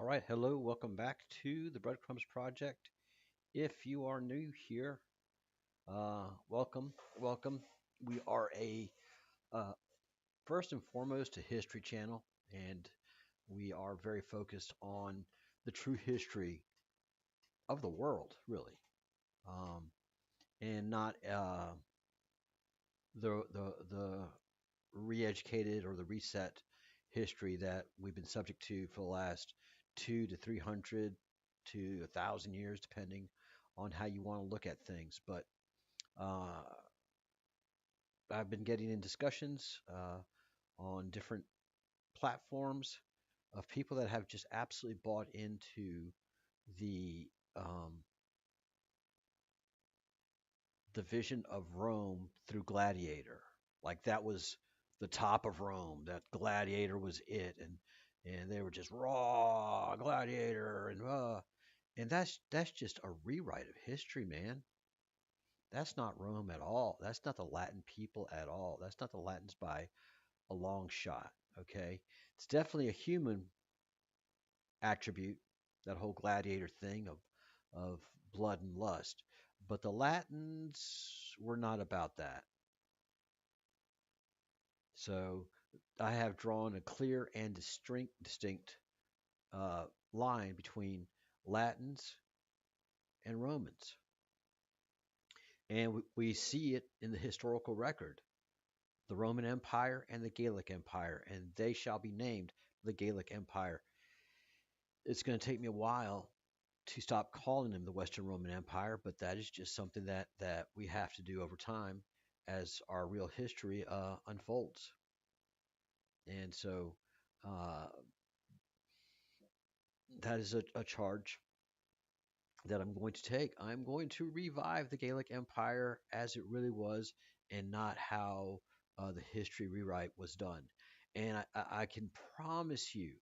All right, hello, welcome back to the Breadcrumbs Project. If you are new here, welcome, welcome. We are a uh, first and foremost a history channel, and we are very focused on the true history of the world, really, um, and not the re-educated or the reset history that we've been subject to for the last 2 to 300 to 1,000 years, depending on how you want to look at things. But uh, I've been getting in discussions on different platforms of people that have just absolutely bought into the um, the vision of Rome through Gladiator. Like that was the top of Rome. That Gladiator was it, and they were just raw Gladiator and that's just a rewrite of history, man. That's not Rome at all. That's not the Latin people at all. That's not the Latins by a long shot. Okay, it's definitely a human attribute, that whole gladiator thing of blood and lust. But the Latins were not about that. So I have drawn a clear and distinct line between Latins and Romans. And we see it in the historical record, the Roman Empire and the Gallic Empire, and they shall be named the Gallic Empire. It's going to take me a while to stop calling them the Western Roman Empire, but that is just something that we have to do over time as our real history unfolds. And so uh, that is a charge that I'm going to take. I'm going to revive the Gallic Empire as it really was, and not how the history rewrite was done. And I can promise you,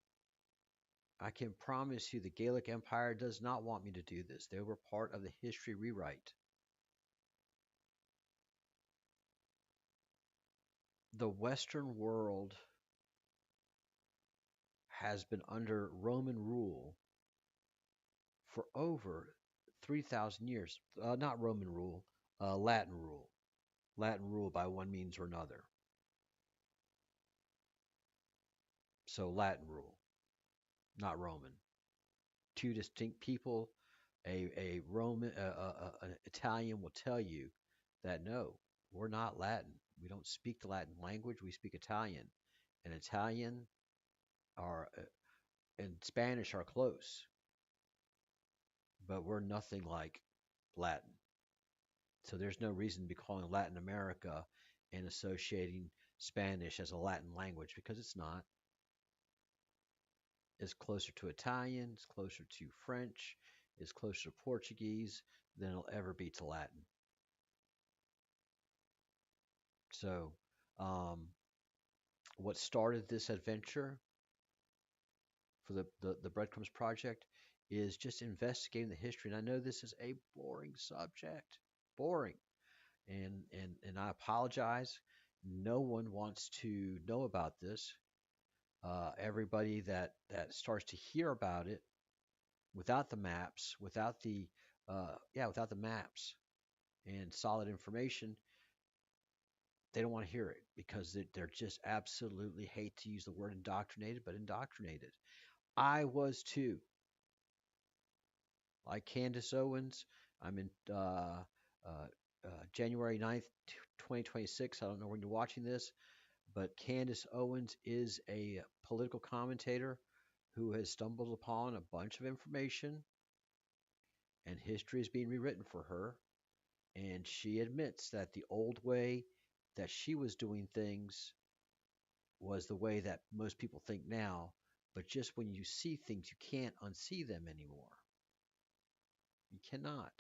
the Gallic Empire does not want me to do this. They were part of the history rewrite. The Western world has been under Roman rule for over 3,000 years. Not Roman rule, Latin rule. Latin rule by one means or another. So Latin rule, not Roman. Two distinct people. A Roman, an Italian will tell you that no, we're not Latin. We don't speak the Latin language. We speak Italian, and Italian are and Spanish are close, but we're nothing like Latin. So there's no reason to be calling Latin America and associating Spanish as a Latin language because it's not. It's closer to Italian, it's closer to French, it's closer to Portuguese than it'll ever be to Latin. So, um, what started this adventure for the Breadcrumbs Project is just investigating the history. And I know this is a boring subject, boring, and I apologize. No one wants to know about this. Everybody that starts to hear about it without the maps, without the maps and solid information, they don't want to hear it because they're just absolutely, hate to use the word indoctrinated, but indoctrinated. I was too. Like Candace Owens, I'm in uh, January 9th, 2026. I don't know when you're watching this, but Candace Owens is a political commentator who has stumbled upon a bunch of information, and history is being rewritten for her. And she admits that the old way that she was doing things was the way that most people think now. But just when you see things, you can't unsee them anymore. You cannot.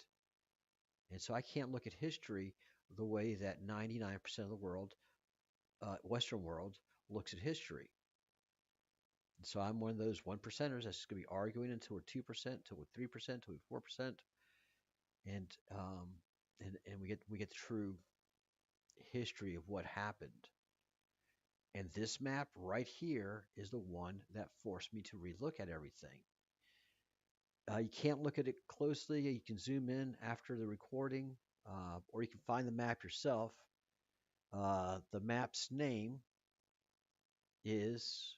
And so I can't look at history the way that 99% of the world, Western world, looks at history. And so I'm one of those one percenters that's just going to be arguing until we're 2%, until we're 3%, until we're 4%, and we get the true history of what happened. And this map right here is the one that forced me to relook at everything. You can't look at it closely. You can zoom in after the recording, or you can find the map yourself. The map's name is.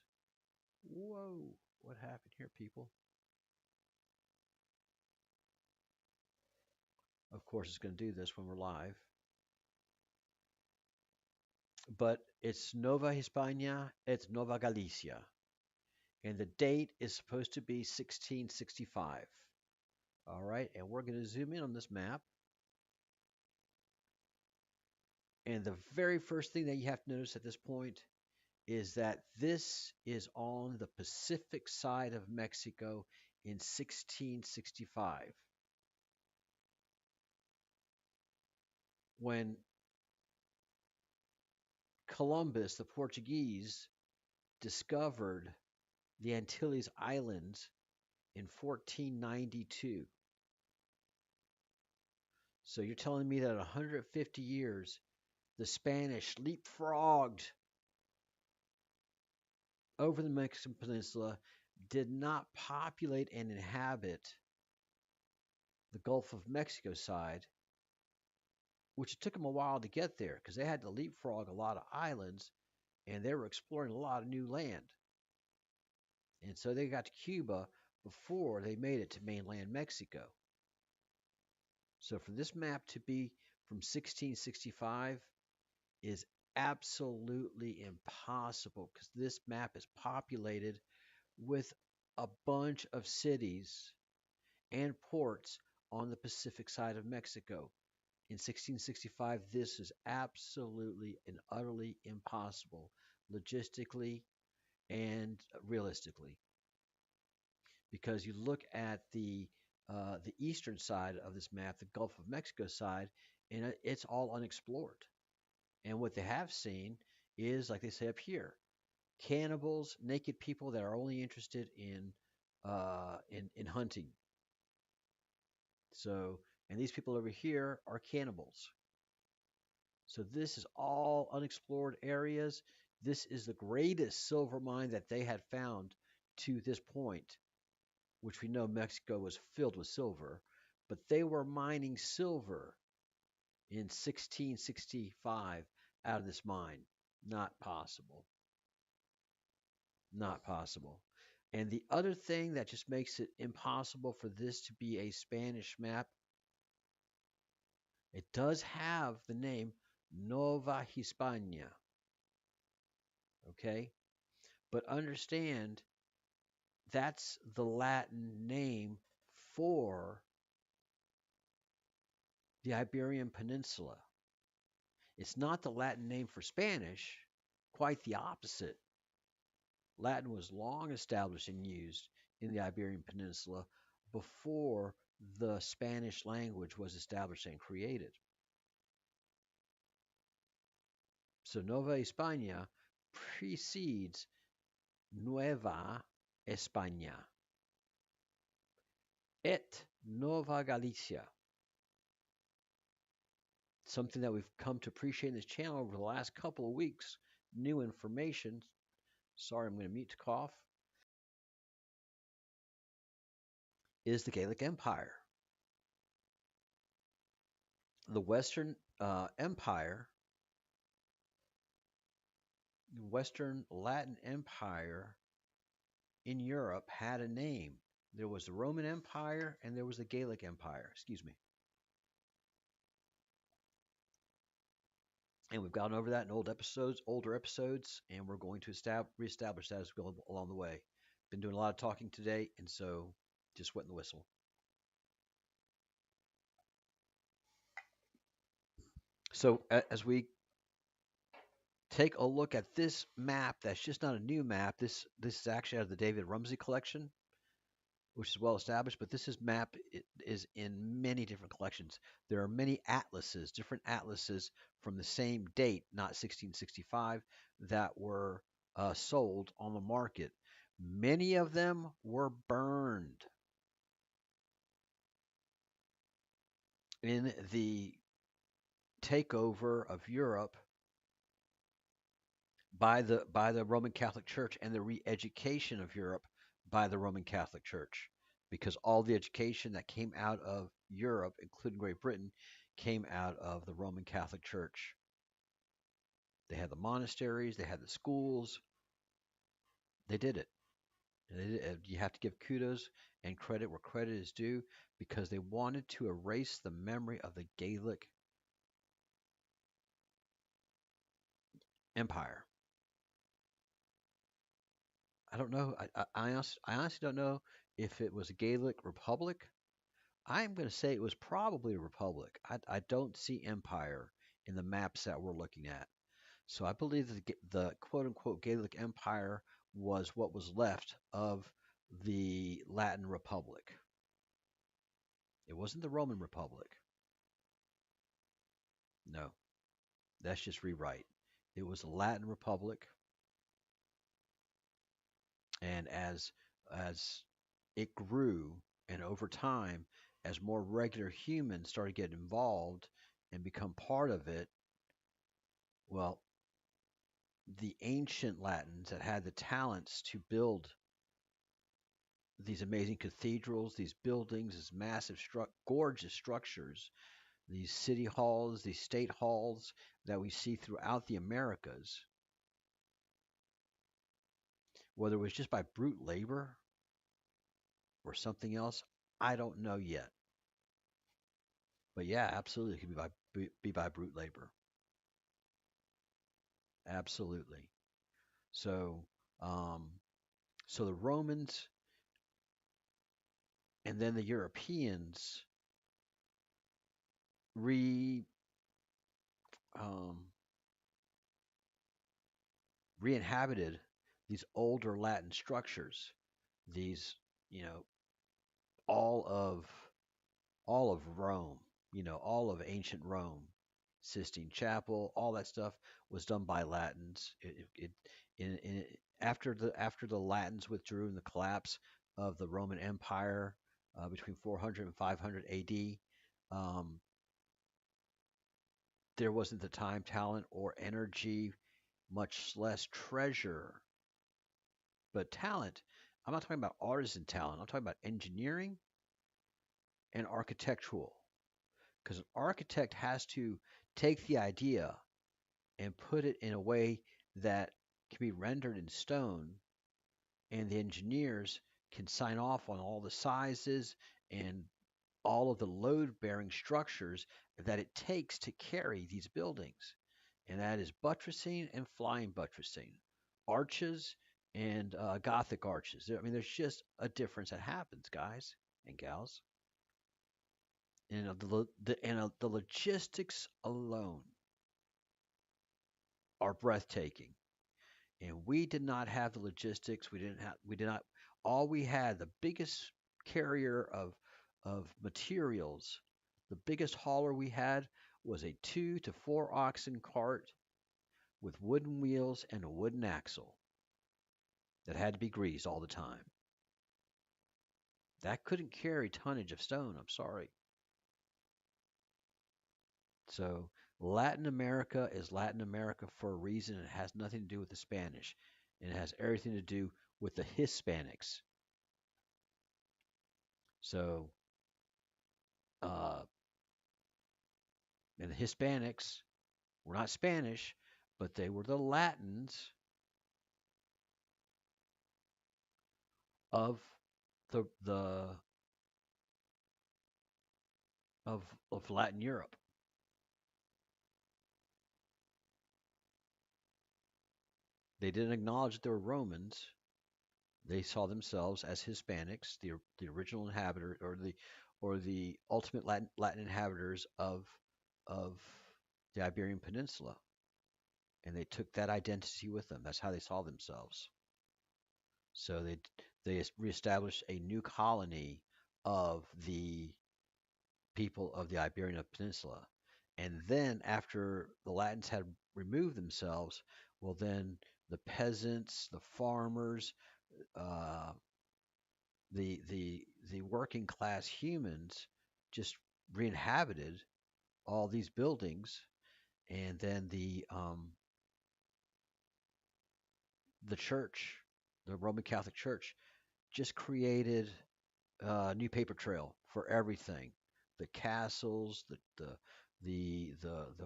Whoa, what happened here, people? Of course, it's going to do this when we're live. But it's Nova Hispania, it's Nova Galicia. And the date is supposed to be 1665. All right, and we're going to zoom in on this map. And the very first thing that you have to notice at this point is that this is on the Pacific side of Mexico in 1665. When Columbus, the Portuguese, discovered the Antilles Islands in 1492. So you're telling me that in 150 years, the Spanish leapfrogged over the Mexican peninsula, did not populate and inhabit the Gulf of Mexico side, which it took them a while to get there because they had to leapfrog a lot of islands and they were exploring a lot of new land. And so they got to Cuba before they made it to mainland Mexico. So for this map to be from 1665 is absolutely impossible because this map is populated with a bunch of cities and ports on the Pacific side of Mexico. In 1665, this is absolutely and utterly impossible, logistically and realistically, because you look at the eastern side of this map, the Gulf of Mexico side, and it's all unexplored. And what they have seen is, like they say up here, cannibals, naked people that are only interested in hunting. So, and these people over here are cannibals. So this is all unexplored areas. This is the greatest silver mine that they had found to this point, which we know Mexico was filled with silver, but they were mining silver in 1665 out of this mine. Not possible. Not possible. And the other thing that just makes it impossible for this to be a Spanish map, it does have the name Nova Hispania. Okay? But understand that's the Latin name for the Iberian Peninsula. It's not the Latin name for Spanish, quite the opposite. Latin was long established and used in the Iberian Peninsula before the Spanish language was established and created. So Nova España precedes Nueva España et Nova Galicia. Something that we've come to appreciate in this channel over the last couple of weeks. New information. Sorry, I'm going to mute to cough. Is the Gaelic Empire. The Western Empire, the Western Latin Empire in Europe had a name. There was the Roman Empire and there was the Gaelic Empire. Excuse me. And we've gone over that in older episodes, and we're going to reestablish that as we go along the way. Been doing a lot of talking today, and so just wetting the whistle. So as we take a look at this map, that's just not a new map. This is actually out of the David Rumsey collection, which is well established. But this map is in many different collections. There are many atlases, different atlases from the same date, not 1665, that were sold on the market. Many of them were burned in the takeover of Europe by the Roman Catholic Church and the re-education of Europe by the Roman Catholic Church. because all the education that came out of Europe, including Great Britain, came out of the Roman Catholic Church. They had the monasteries, they had the schools, they did it. You have to give kudos and credit where credit is due because they wanted to erase the memory of the Gaelic Empire. I don't know. I honestly don't know if it was a Gaelic Republic. I'm going to say it was probably a republic. I don't see empire in the maps that we're looking at. So I believe that the quote unquote Gaelic Empire was what was left of the Latin Republic. It wasn't the Roman Republic. No, that's just rewrite. It was the Latin Republic, and as it grew, and over time, as more regular humans started getting involved and become part of it, well, the ancient Latins that had the talents to build these amazing cathedrals, these buildings, these massive, gorgeous structures, these city halls, these state halls that we see throughout the Americas, whether it was just by brute labor or something else, I don't know yet. But yeah, absolutely, it could be by brute labor. Absolutely. So, um, so the Romans and then the Europeans re um, re-inhabited these older Latin structures. These, you know, all of all of Rome, all of ancient Rome, Sistine Chapel, all that stuff was done by Latins. After the Latins withdrew in the collapse of the Roman Empire between 400 and 500 AD, um, there wasn't the time, talent, or energy, much less treasure, but talent. I'm not talking about artisan talent. I'm talking about engineering and architectural. Because an architect has to take the idea and put it in a way that can be rendered in stone, and the engineers can sign off on all the sizes and all of the load bearing structures that it takes to carry these buildings. And that is buttressing and flying buttressing, arches and Gothic arches. I mean, there's just a difference that happens, guys and gals. And the logistics alone are breathtaking. And we did not have the logistics. We did not. All we had, the biggest carrier of materials, the biggest hauler we had was a 2 to 4 oxen cart with wooden wheels and a wooden axle that had to be greased all the time. That couldn't carry tonnage of stone. I'm sorry. So Latin America is Latin America for a reason. It has nothing to do with the Spanish, and it has everything to do with the Hispanics. So, uh, and the Hispanics were not Spanish, but they were the Latins of the of Latin Europe. They didn't acknowledge that they were Romans. They saw themselves as Hispanics, the original inhabitor or the ultimate Latin inhabitants of the Iberian Peninsula, and they took that identity with them. That's how they saw themselves. So they reestablished a new colony of the people of the Iberian Peninsula. And then after the Latins had removed themselves, well, then the peasants, the farmers, uh, the working class humans just re-inhabited all these buildings, and then the church, the Roman Catholic Church, just created. new paper trail for everything, the castles, the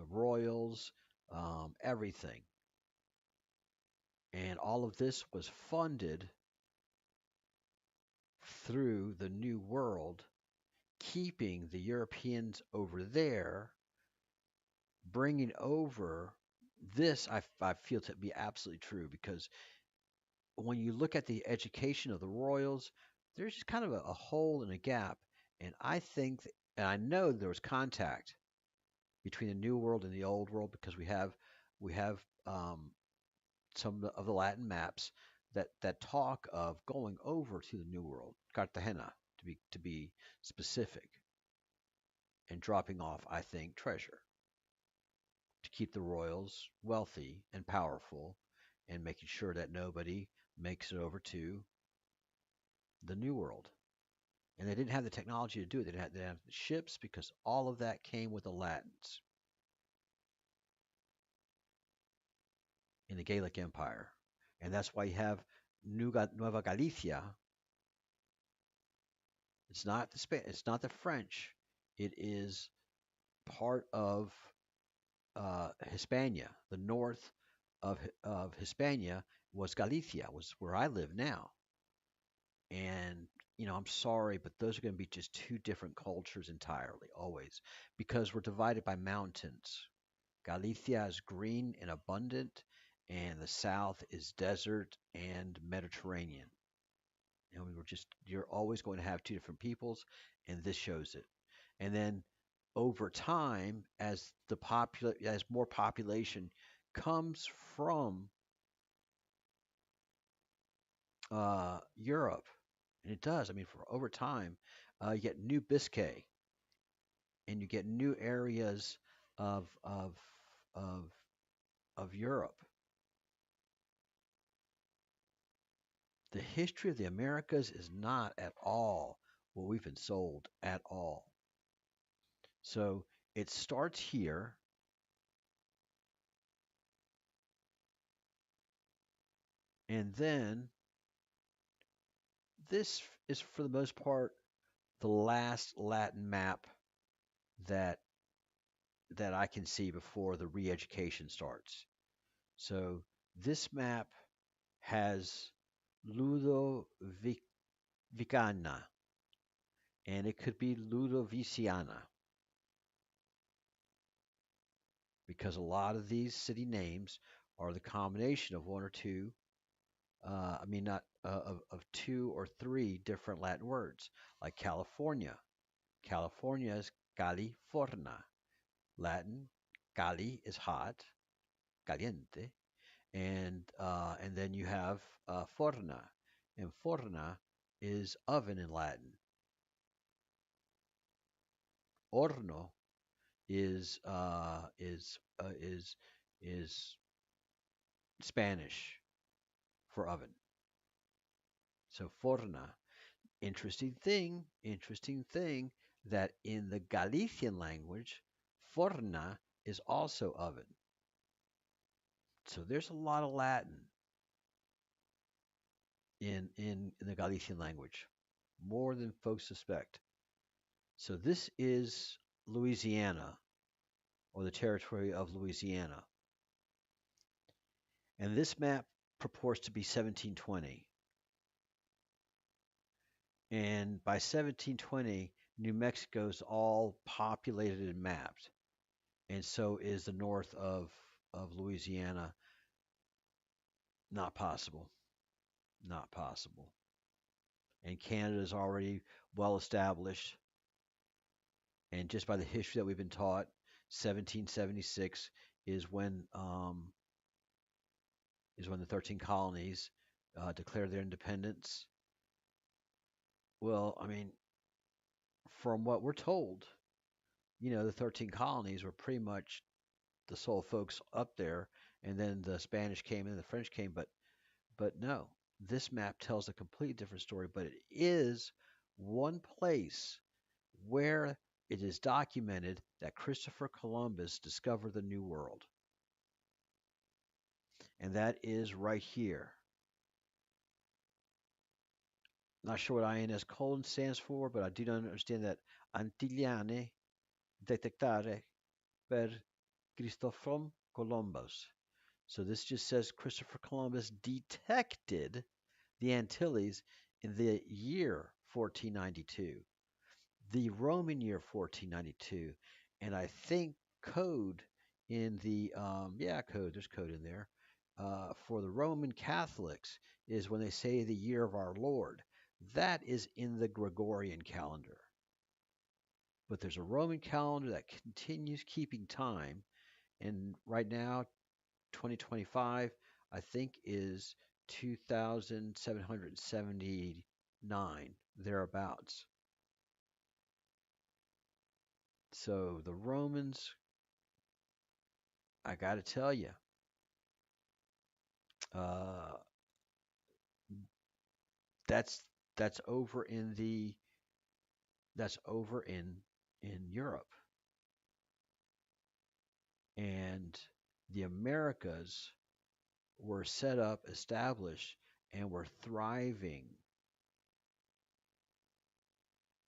royals, everything, and all of this was funded through the New World, keeping the Europeans over there, bringing over this. I feel to be absolutely true because when you look at the education of the royals, there's just kind of a hole and a gap. And I think, and I know there was contact between the New World and the Old World because we have some of the Latin maps that talk of going over to the New World, Cartagena to be specific, and dropping off, I think, treasure to keep the royals wealthy and powerful, and making sure that nobody makes it over to the New World. And they didn't have the technology to do it. They didn't have the ships because all of that came with the Latins in the Gallic Empire, and that's why you have Nueva Galicia. It's not the French. It is part of Hispania. The north of Hispania was Galicia, was where I live now. And I'm sorry, but those are going to be just two different cultures entirely, always, because we're divided by mountains. Galicia is green and abundant, and the south is desert and Mediterranean. And you're always going to have two different peoples, and this shows it. And then over time, as more population comes from Europe, and it does. I mean, for over time, you get New Biscay, and you get new areas of of of of Europe. The history of the Americas is not at all what we've been sold at all. So it starts here, and then this is for the most part the last Latin map that that I can see before the re-education starts. So this map has Ludovicana, and it could be Ludoviciana because a lot of these city names are the combination of one or two. I mean, not of two or three different Latin words, like California. California is California. Latin, Cali is hot, caliente, and then you have forna, and forna is oven in Latin. Horno is Spanish for oven. So forna. Interesting thing that in the Galician language, forna is also oven. So there's a lot of Latin in the Galician language, more than folks suspect. So this is Louisiana, or the territory of Louisiana. And this map purports to be 1720. And by 1720, New Mexico is all populated and mapped. And so is the north of Louisiana. Not possible. Not possible. And Canada is already well established. And just by the history that we've been taught, 1776 is when the 13 colonies declared their independence. Well, I mean, from what we're told, the 13 colonies were pretty much the sole folks up there, and then the Spanish came and the French came, but no, this map tells a completely different story. But it is one place where it is documented that Christopher Columbus discovered the New World, and that is right here. Not sure what INS colon stands for, but I do not understand that Antiliane detectare per Christopher Columbus. So this just says Christopher Columbus detected the Antilles in the year 1492, the Roman year 1492, and I think code in the yeah, code, there's code in there, for the Roman Catholics is when they say the year of our Lord. That is in the Gregorian calendar. But there's a Roman calendar that continues keeping time, and right now 2025 I think is 2779 thereabouts. So the Romans, I got to tell you, uh, that's that's over in the that's over in Europe, and the Americas were set up, established, and were thriving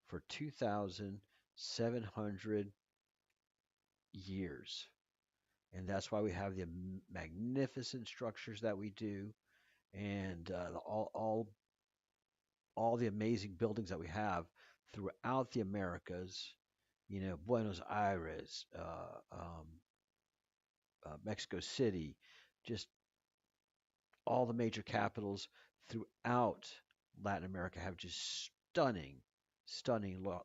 for 2,700 years. And that's why we have the magnificent structures that we do, and all the amazing buildings that we have throughout the Americas. You know, Buenos Aires, Mexico City, just all the major capitals throughout Latin America have just stunning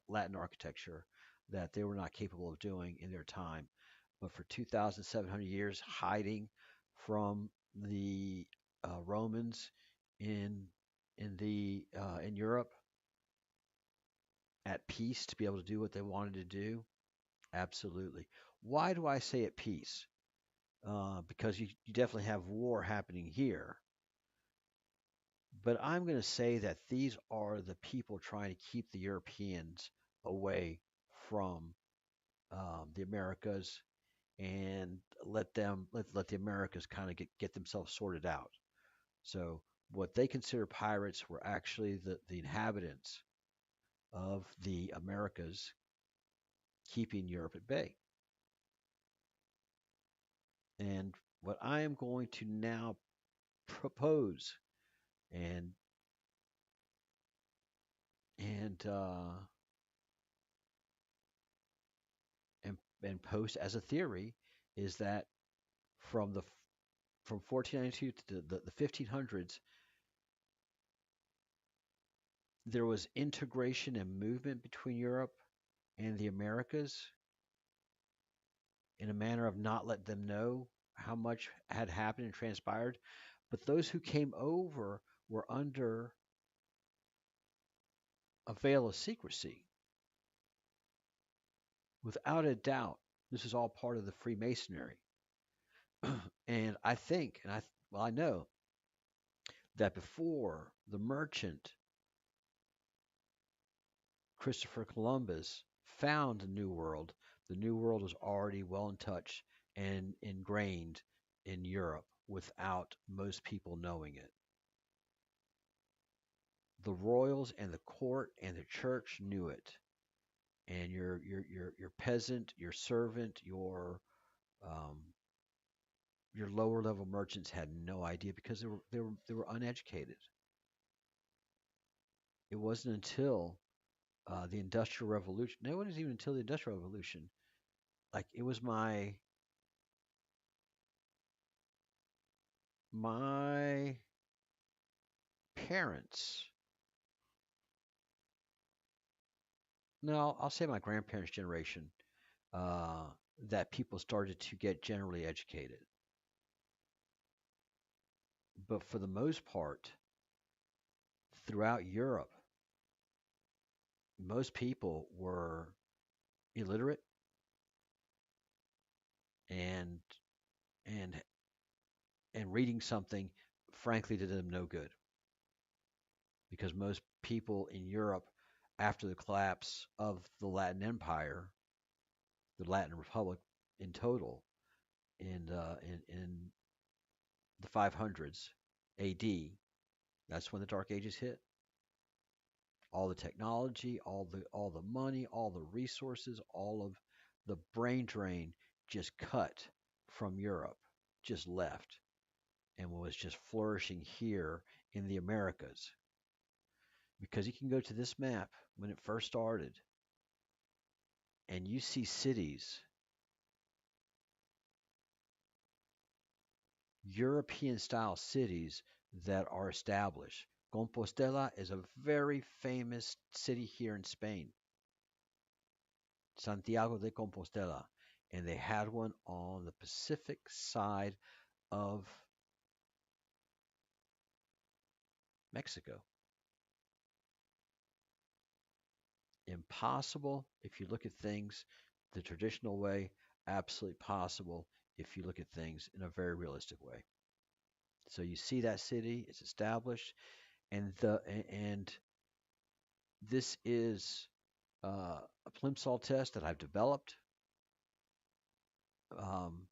Latin architecture that they were not capable of doing in their time. But for 2,700 years, hiding from the Romans in in Europe, at peace to be able to do what they wanted to do, absolutely. Why do I say at peace? Because you definitely have war happening here. But I'm going to say that these are the people trying to keep the Europeans away from the Americas and let the Americas kind of get themselves sorted out. So what they consider pirates were actually the inhabitants of the Americas keeping Europe at bay. And what I am going to now propose and and uh, and post as a theory is that from the from 1492 to the 1500s, there was integration and movement between Europe and the Americas in a manner of not let them know how much had happened and transpired. But those who came over were under a veil of secrecy. Without a doubt, this is all part of the Freemasonry. And I think, well, I know that before the merchant Christopher Columbus found the New World was already well in touch and ingrained in Europe without most people knowing it. The royals and the court and the church knew it, and your peasant, your servant, um, your lower level merchants had no idea because they were uneducated. It wasn't until the Industrial Revolution. No, it wasn't even until the Industrial Revolution. Like it was my parents. No, I'll say my grandparents' generation. Uh, that people started to get generally educated. But for the most part, throughout Europe, most people were illiterate and and and reading something frankly did them no good because most people in Europe after the collapse of the Latin Empire, the Latin Republic in total in the 500s AD, that's when the Dark Ages hit. all the technology, all the money, all the resources, all of the brain drain just cut from Europe, just left and was just flourishing here in the Americas. Because you can go to this map when it first started and you see cities, European style cities that are established. Compostela is a very famous city here in Spain, Santiago de Compostela. And they had one on the Pacific side of Mexico. Impossible if you look at things the traditional way, absolutely possible if you look at things in a very realistic way. So you see that city, it's established, and this is a plimsoll test that I've developed. Um,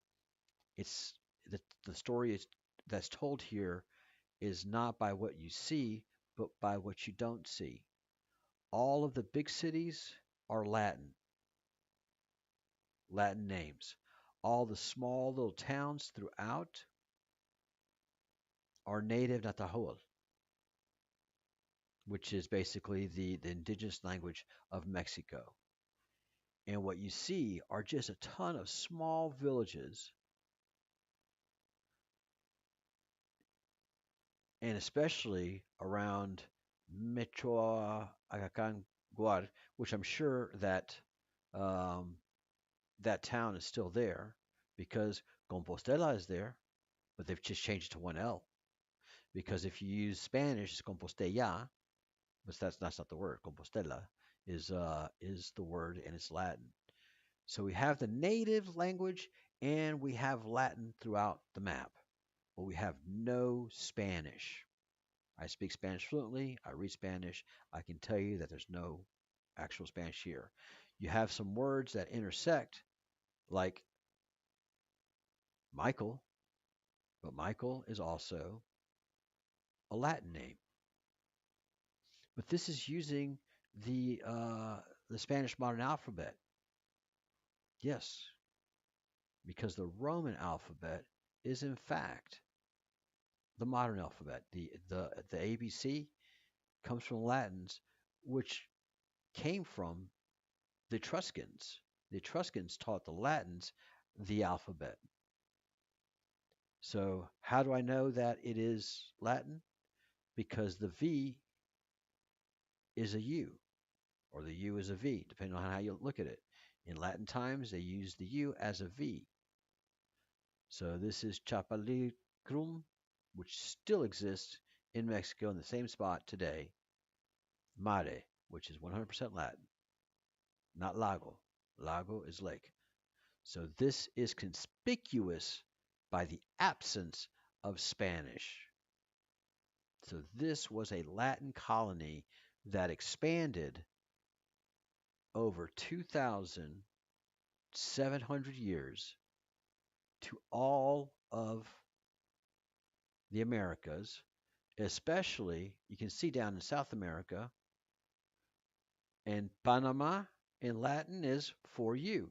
it's the the story is that's told here is not by what you see, but by what you don't see. All of the big cities are Latin names. All the small little towns throughout are native Natahoe, which is basically the indigenous language of Mexico. And what you see are just a ton of small villages, and especially around Michoacan, which I'm sure that um, that town is still there because Compostela is there, but they've just changed it to one L. Because if you use Spanish, it's Compostela, but that's not the word. Compostela is the word, and it's Latin. So we have the native language and we have Latin throughout the map, but we have no Spanish. I speak Spanish fluently. I read Spanish. I can tell you that there's no actual Spanish here. You have some words that intersect, like Michael, but Michael is also a Latin name. But this is using the Spanish modern alphabet. Yes, because the Roman alphabet is in fact the modern alphabet. The ABC comes from Latins, which came from the Etruscans. The Etruscans taught the Latins the alphabet. So how do I know that it is Latin? Because the V is a U, or the U is a V, depending on how you look at it. In Latin times, they used the U as a V. So this is Chapalicrum, which still exists in Mexico in the same spot today. Mare, which is 100% Latin, not lago. Lago is lake. So this is conspicuous by the absence of Spanish. So this was a Latin colony that expanded over 2,700 years to all of the Americas, especially you can see down in South America, and Panama in Latin is for you.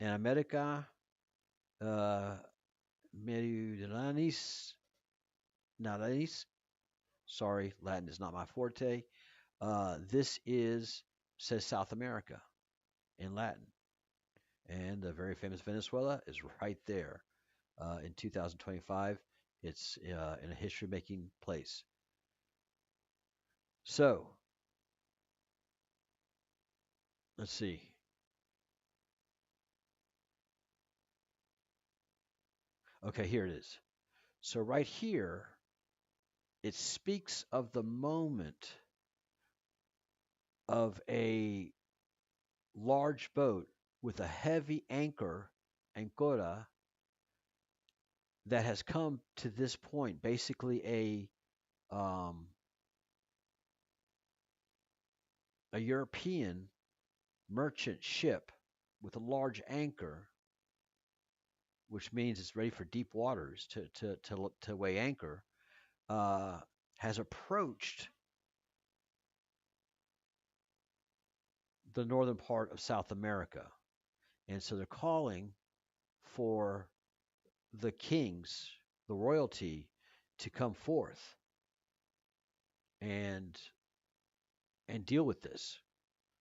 And America uh, Meridionalis, Nadalis, sorry, Latin is not my forte. This is says South America in Latin, and the very famous Venezuela is right there. In 2025, it's in a history-making place. So let's see. Okay, here it is. So right here, it speaks of the moment of a large boat with a heavy anchor, ancora, that has come to this point, basically a European merchant ship with a large anchor, which means it's ready for deep waters to weigh anchor, uh, has approached the northern part of South America. And so they're calling for the kings, the royalty, to come forth and deal with this.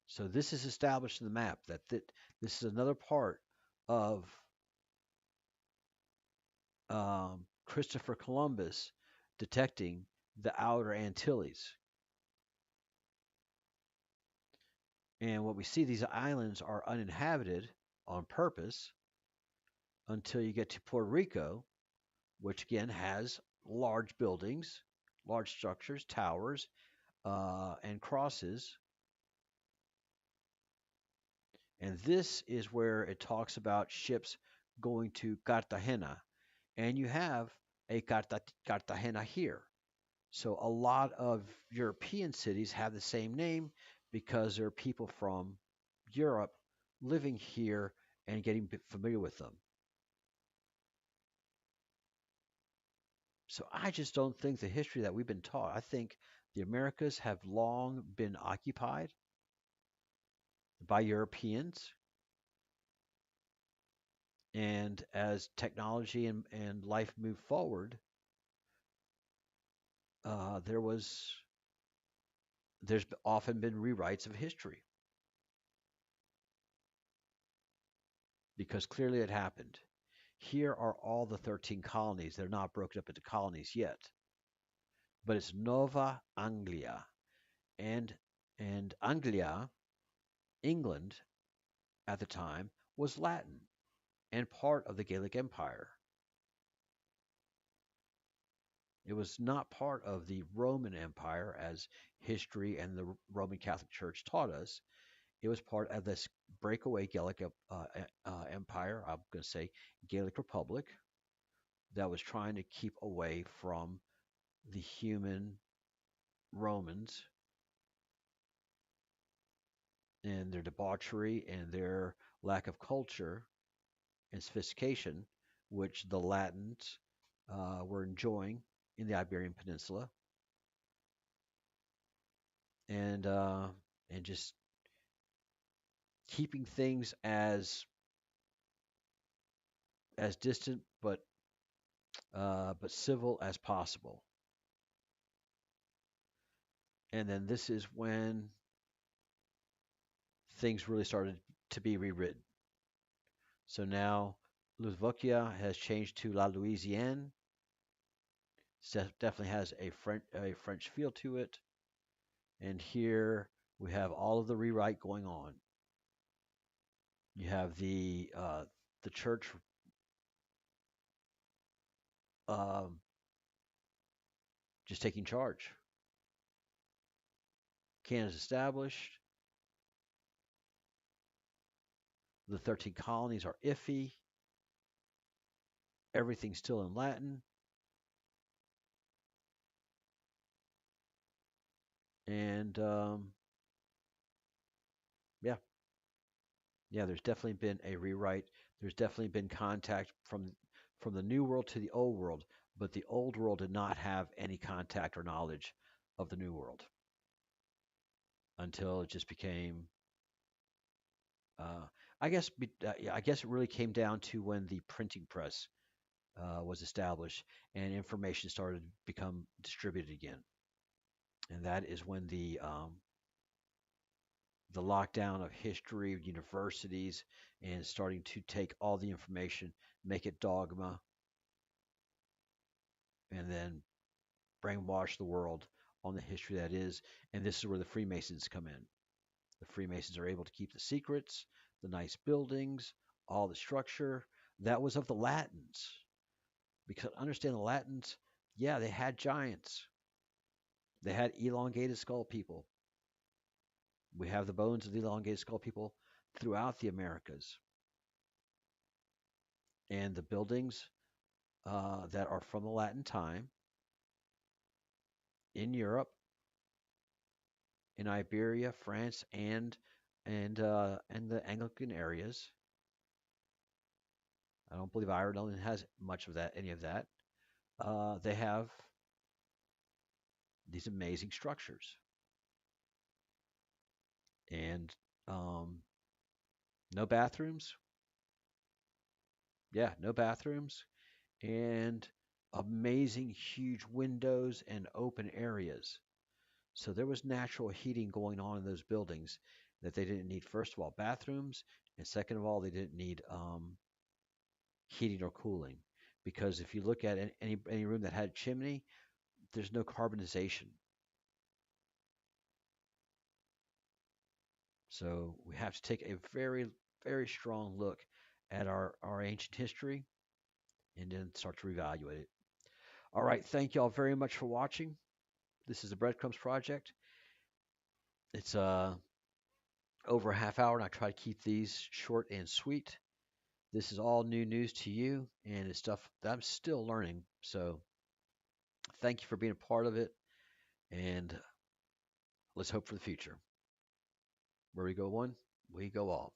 So this is established in the map that this is another part of Christopher Columbus detecting the outer Antilles. And what we see, these islands are uninhabited on purpose until you get to Puerto Rico, which again has large buildings, large structures, towers, and crosses. And this is where it talks about ships going to Cartagena. And you have a Cartagena here. So a lot of European cities have the same name because there are people from Europe living here and getting familiar with them. So I just don't think the history that we've been taught. I think the Americas have long been occupied by Europeans, and as technology and life moved forward, uh, there was there's often been rewrites of history because clearly it happened. Here are all the 13 colonies. They're not broken up into colonies yet, but it's Nova Anglia, and Anglia, England at the time, was Latin and part of the Gaelic Empire. It was not part of the Roman Empire as history and the Roman Catholic Church taught us. It was part of this breakaway Gaelic empire, I'm going to say Gaelic Republic, that was trying to keep away from the human Romans and their debauchery and their lack of culture and sophistication, which the Latins were enjoying in the Iberian Peninsula, and uh, and just keeping things as distant but civil as possible. And then this is when things really started to be rewritten. So now Louvokia has changed to La Louisiane. Definitely has a French feel to it. And here we have all of the rewrite going on. You have the church um, just taking charge. Canada's established. The 13 colonies are iffy. Everything's still in Latin. And yeah, yeah, there's definitely been a rewrite. There's definitely been contact from the new world to the old world, but the old world did not have any contact or knowledge of the new world until it just became. Uh, yeah, I guess it really came down to when the printing press was established and information started to become distributed again, and that is when the lockdown of history, universities, and starting to take all the information, make it dogma, and then brainwash the world on the history that is. And this is where the Freemasons come in. The Freemasons are able to keep the secrets, the nice buildings, all the structure. That was of the Latins. Because understand the Latins, yeah, they had giants. They had elongated skull people. We have the bones of the elongated skull people throughout the Americas. And the buildings that are from the Latin time in Europe, in Iberia, France, and the Anglican areas. I don't believe Ireland has much of that, any of that. They have these amazing structures. And um, no bathrooms. Yeah, no bathrooms. And amazing huge windows and open areas. So there was natural heating going on in those buildings that they didn't need, first of all, bathrooms, and second of all, they didn't need heating or cooling. Because if you look at any room that had a chimney, there's no carbonization. So we have to take a very, very strong look at our ancient history and then start to reevaluate it. All right, thank you all very much for watching. This is the Breadcrumbs Project. It's over a half hour, and I try to keep these short and sweet. This is all new news to you, and it's stuff that I'm still learning. So thank you for being a part of it, and let's hope for the future. Where we go one, we go all.